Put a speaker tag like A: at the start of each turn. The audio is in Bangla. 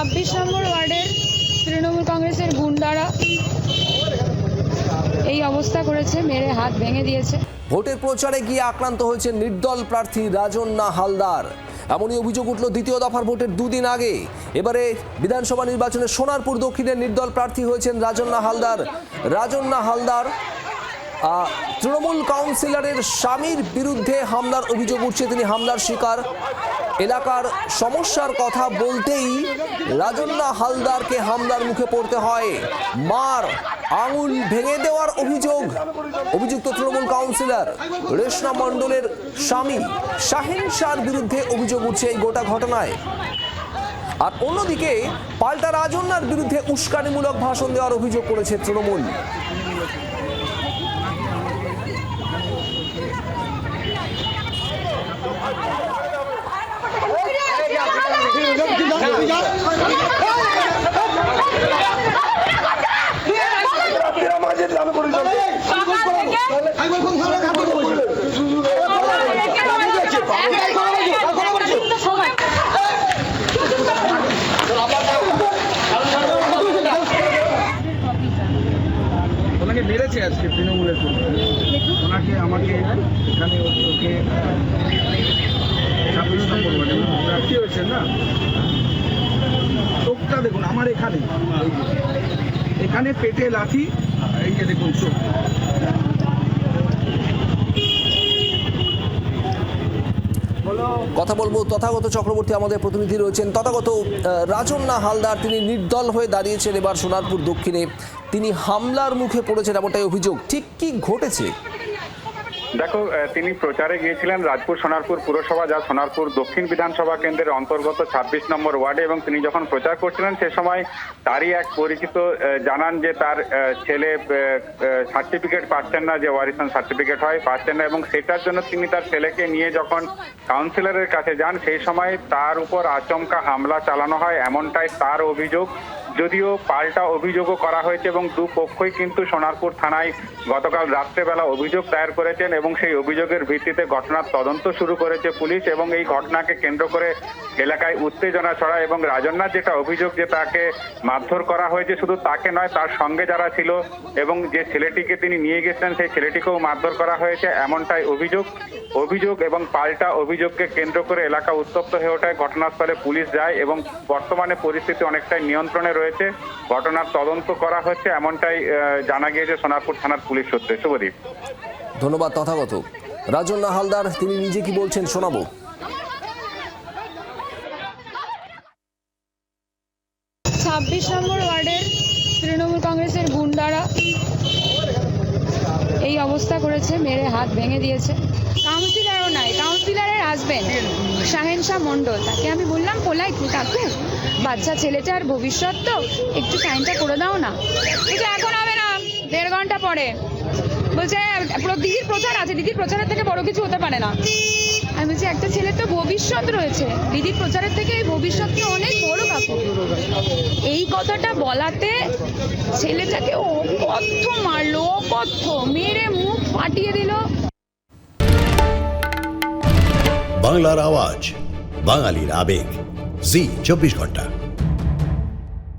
A: 26 নম্বর ওয়ার্ডের তৃণমূল কংগ্রেসের গুন্ডারা এই অবস্থা করেছে, মেরে হাত ভেঙে দিয়েছে।
B: ভোটের প্রচারে গিয়ে আক্রান্ত হয়েছে নির্দল প্রার্থী রাজন্না হালদার। এমনই অভিযোগ উঠল দ্বিতীয় দফার ভোটের দুদিন আগে। এবারে বিধানসভা নির্বাচনে সোনারপুর দক্ষিণের নির্দল প্রার্থী হয়েছেন রাজন্না হালদার। রাজন্না হালদার তৃণমূল কাউন্সিলরের স্বামীর বিরুদ্ধে হামলার অভিযোগ উঠছে, তিনি হামলার শিকার। এলাকার সমস্যার কথা বলতেই রাজন্না হালদারকে হামলার মুখে পড়তে হয়। মার, আঙুল ভেঙে দেওয়ার অভিযুক্ত তৃণমূল কাউন্সিলর রেশমা মণ্ডলের স্বামী শাহিন শাহর বিরুদ্ধে অভিযোগ উঠছে এই গোটা ঘটনায়। আর অন্যদিকে পাল্টা রাজন্নার বিরুদ্ধে উস্কানিমূলক ভাষণ দেওয়ার অভিযোগ করেছে তৃণমূল।
C: ওনাকে মেরেছে আজকে তৃণমূলের জন্য, ওনাকে আমাকে এখানে ওকে 26 নম্বর ওয়ার্ডে প্রার্থী হয়েছে না, চোখটা দেখুন আমার এখানে, এখানে পেটে লাথি, এই যে দেখুন চোখ।
B: কথা বলবো তথাগত চক্রবর্তী, আমাদের প্রতিনিধি রয়েছেন। তথাগত, রাজন্না হালদার তিনি নির্দল হয়ে দাঁড়িয়েছেন এবার সোনারপুর দক্ষিণে, তিনি হামলার মুখে পড়েছেন এমনটাই অভিযোগ, ঠিক কি ঘটেছে?
D: দেখো, তিনি প্রচারে গিয়েছিলেন রাজপুর সোনারপুর পুরসভা, যা সোনারপুর দক্ষিণ বিধানসভা কেন্দ্রের অন্তর্গত 26 নম্বর ওয়ার্ডে, এবং তিনি যখন প্রচার করছিলেন সে সময় তারই এক পরিচিত জানান যে তার ছেলে সার্টিফিকেট পাচ্ছেন না, যে ওয়ারিসান সার্টিফিকেট হয় পাচ্ছেন না, এবং সেটার জন্য তিনি তার ছেলেকে নিয়ে যখন কাউন্সিলরের কাছে যান সেই সময় তার উপর আচমকা হামলা চালানো হয়, এমনটাই তার অভিযোগ। যদিও পাল্টা অভিযোগও করা হয়েছে এবং দুপক্ষই কিন্তু সোনারপুর থানায় গতকাল রাত্রেবেলা অভিযোগ দায়ের করেছেন, এবং সেই অভিযোগের ভিত্তিতে ঘটনার তদন্ত শুরু করেছে পুলিশ। এবং এই ঘটনাকে কেন্দ্র করে এলাকায় উত্তেজনা ছড়ায়, এবং রাজন্নার যেটা অভিযোগ যে তাকে মারধর করা হয়েছে, শুধু তাকে নয় তার সঙ্গে যারা ছিল এবং যে ছেলেটিকে তিনি নিয়ে গেছিলেন সেই ছেলেটিকেও মারধর করা হয়েছে, এমনটাই অভিযোগ এবং পাল্টা অভিযোগকে কেন্দ্র করে এলাকা উত্তপ্ত হয়ে ওঠায় ঘটনাস্থলে পুলিশ যায় এবং বর্তমানে পরিস্থিতি অনেকটাই নিয়ন্ত্রণে রয়েছে। ঘটনার তদন্ত করা হচ্ছে, এমনটাই জানা গিয়েছে সোনারপুর থানার পুলিশ সূত্রে। শুভদীপ।
B: ধন্যবাদ তথাগত। রাজন্না হালদার তিনি নিজে কি বলছেন শোনাবো।
A: 26 নম্বর ওয়ার্ডের তৃণমূল কংগ্রেসের গুন্ডারা এই অবস্থা করেছে, মেরে হাত ভেঙে দিয়েছে। কাউন্সিলরও নাই, কাউন্সিলরের হাজবেন্ড শাহিন শাহ মণ্ডল, তাকে আমি বললাম পোলাইটলি, কাকু বাচ্চা ছেলেটার ভবিষ্যৎ তো একটু সাইনটা করে দাও না। বলছে এখন হবে না, 1.5 ঘন্টা পরে। বলছে দিদির প্রচার আছে, দিদির প্রচারের থেকে বড় কিছু হতে পারে না। আমি বলছি একটা ছেলের তো ভবিষ্যৎ রয়েছে, দিদির প্রচারের থেকে এই ভবিষ্যৎকে অনেক বড় কাকু। এই কথাটা বলাতে ছেলেটাকে অকথ্য মারলো, অকথ্য মেরে মুখ ফাটিয়ে দিল।
E: বাংলার আওয়াজ, বাঙালির আবেগ, জি 24 ঘন্টা।